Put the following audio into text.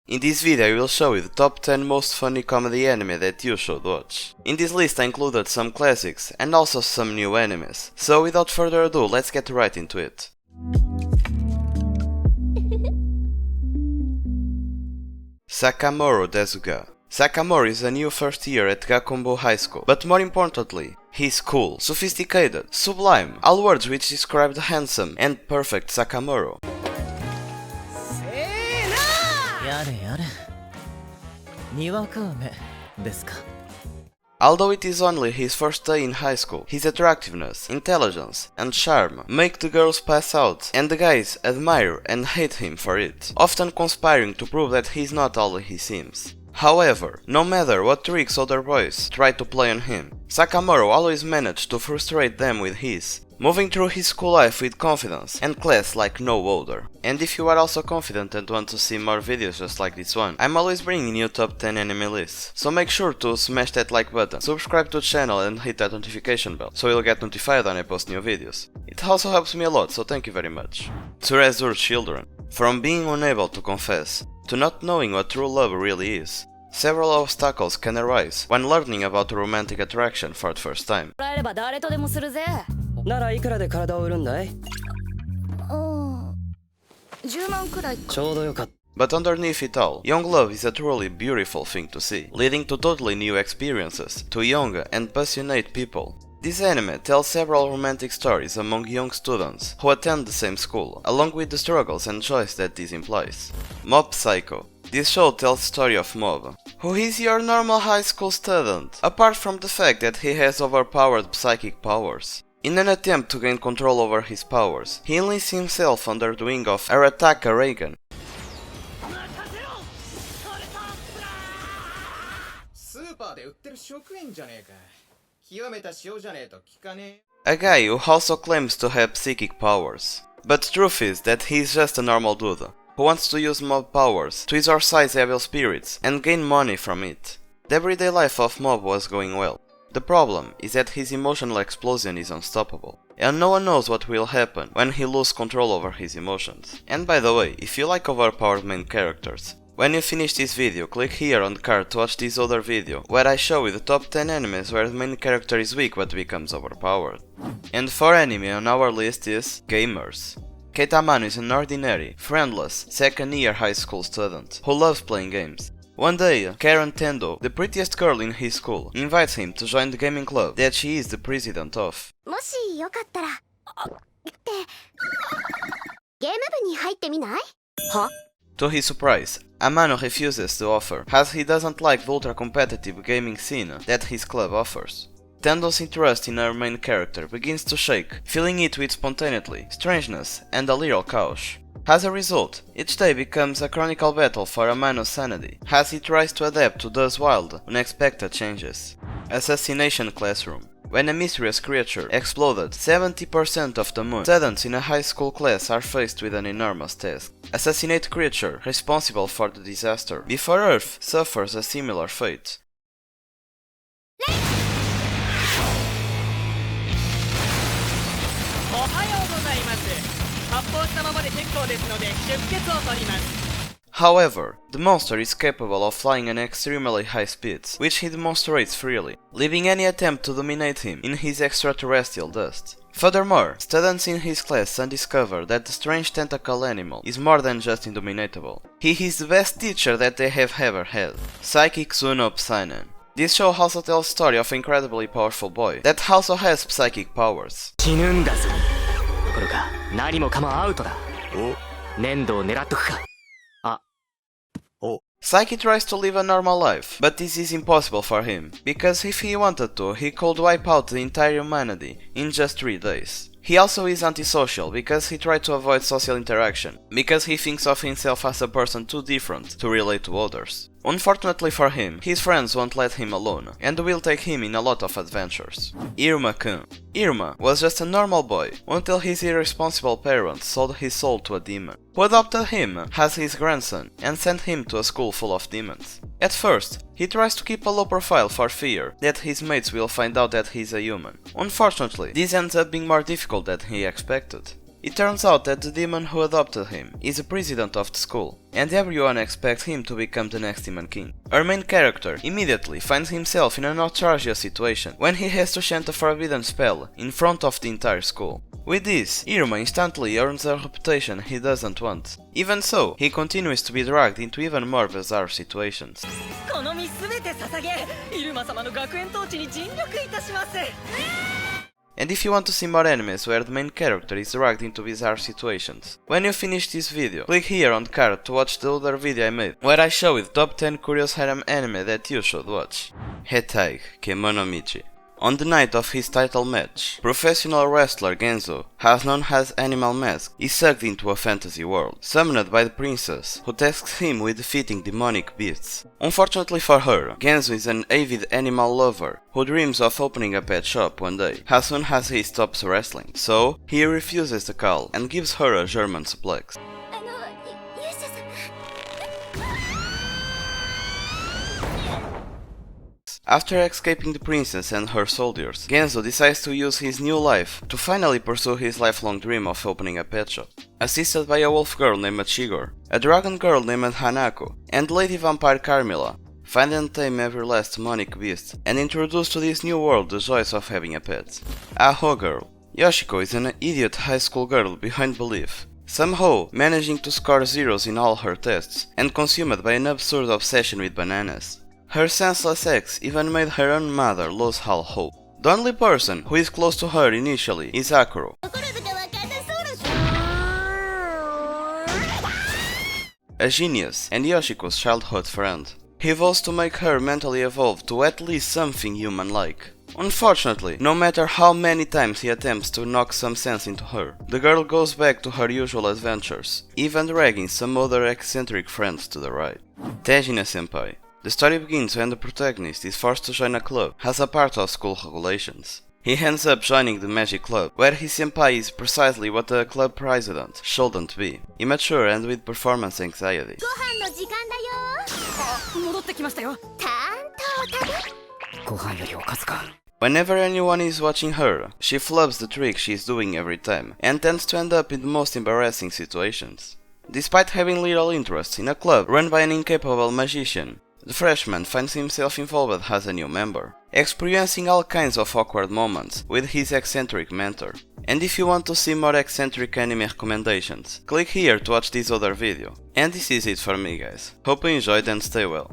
In this video I will show you the top 10 most funny comedy anime that you should watch. In this list I included some classics and also some new animes, so without further ado let's get right into it. Sakamoro Desuga. Sakamoro is a new first year at Gakumbo High School, but more importantly, he's cool, sophisticated, sublime, all words which describe the handsome and perfect Sakamoro. Although it is only his first day in high school, his attractiveness, intelligence, and charm make the girls pass out, and the guys admire and hate him for it, often conspiring to prove that he's not all he seems. However, no matter what tricks other boys try to play on him, Sakamoro always managed to frustrate them with his, moving through his school life with confidence and class like no other. And if you are also confident and want to see more videos just like this one, I'm always bringing you top 10 anime lists, so make sure to smash that like button, subscribe to the channel and hit that notification bell, so you'll get notified when I post new videos. It also helps me a lot, so thank you very much. To reassure children, from being unable to confess, to not knowing what true love really is, several obstacles can arise when learning about romantic attraction for the first time. But underneath it all, young love is a truly beautiful thing to see, leading to totally new experiences to young and passionate people. This anime tells several romantic stories among young students who attend the same school, along with the struggles and joys that this implies. Mob Psycho. This show tells the story of Mob, who is your normal high school student, apart from the fact that he has overpowered psychic powers. In an attempt to gain control over his powers, he enlists himself under the wing of Arataka Reagan, a guy who also claims to have psychic powers. But the truth is that he is just a normal dude, who wants to use Mob powers to exorcise evil spirits and gain money from it. The everyday life of Mob was going well. The problem is that his emotional explosion is unstoppable, and no one knows what will happen when he loses control over his emotions. And by the way, if you like overpowered main characters, when you finish this video, click here on the card to watch this other video, where I show you the top 10 animes where the main character is weak but becomes overpowered. And for anime on our list is Gamers. Keitamano is an ordinary, friendless, second-year high school student who loves playing games. One day, Karen Tendo, the prettiest girl in his school, invites him to join the gaming club that she is the president of. To his surprise, Amano refuses the offer, as he doesn't like the ultra-competitive gaming scene that his club offers. Tendo's interest in her main character begins to shake, filling it with spontaneity, strangeness, and a little chaos. As a result, each day becomes a chronicle battle for Amano's sanity, as he tries to adapt to those wild, unexpected changes. Assassination Classroom. When a mysterious creature exploded 70% of the moon, students in a high school class are faced with an enormous task. Assassinate creature responsible for the disaster, before Earth suffers a similar fate. However, the monster is capable of flying at extremely high speeds, which he demonstrates freely, leaving any attempt to dominate him in his extraterrestrial dust. Furthermore, students in his class soon discover that the strange tentacle animal is more than just indomitable. He is the best teacher that they have ever had, Psychic Zuno Psynen. This show also tells the story of an incredibly powerful boy that also has psychic powers. Psyche tries to live a normal life, but this is impossible for him, because if he wanted to, he could wipe out the entire humanity in just 3 days. He also is antisocial, because he tried to avoid social interaction, because he thinks of himself as a person too different to relate to others. Unfortunately for him, his friends won't let him alone, and will take him in a lot of adventures. Irma-kun. Irma was just a normal boy, until his irresponsible parents sold his soul to a demon, who adopted him as his grandson and sent him to a school full of demons. At first, he tries to keep a low profile for fear that his mates will find out that he's a human. Unfortunately, this ends up being more difficult than he expected. It turns out that the demon who adopted him is the president of the school, and everyone expects him to become the next Demon King. Our main character immediately finds himself in an outrageous situation when he has to chant a forbidden spell in front of the entire school. With this, Irma instantly earns a reputation he doesn't want. Even so, he continues to be dragged into even more bizarre situations. And if you want to see more animes where the main character is dragged into bizarre situations, when you finish this video, click here on the card to watch the other video I made, where I show you the top 10 curious harem anime that you should watch. Heteik Kemanomichi. On the night of his title match, professional wrestler Genzo, as known as Animal Mask, is sucked into a fantasy world, summoned by the princess, who tasks him with defeating demonic beasts. Unfortunately for her, Genzo is an avid animal lover, who dreams of opening a pet shop one day, as soon as he stops wrestling, so he refuses the call and gives her a German suplex. After escaping the princess and her soldiers, Genzo decides to use his new life to finally pursue his lifelong dream of opening a pet shop. Assisted by a wolf girl named Shigor, a dragon girl named Hanako, and lady vampire Carmilla, find and tame every last demonic beast, and introduce to this new world the joys of having a pet. Aho Girl. Yoshiko is an idiot high school girl behind belief, somehow managing to score zeros in all her tests, and consumed by an absurd obsession with bananas. Her senseless ex even made her own mother lose all hope. The only person who is close to her initially is Akuro, a genius and Yoshiko's childhood friend. He vows to make her mentally evolve to at least something human-like. Unfortunately, no matter how many times he attempts to knock some sense into her, the girl goes back to her usual adventures, even dragging some other eccentric friends to the ride. Tajin As Empire. The story begins when the protagonist is forced to join a club as a part of school regulations. He ends up joining the Magic Club, where his senpai is precisely what a club president shouldn't be, immature and with performance anxiety. Whenever anyone is watching her, she flubs the trick she is doing every time, and tends to end up in the most embarrassing situations. Despite having little interest in a club run by an incapable magician, the freshman finds himself involved as a new member, experiencing all kinds of awkward moments with his eccentric mentor. And if you want to see more eccentric anime recommendations, click here to watch this other video. And this is it for me guys. Hope you enjoyed and stay well.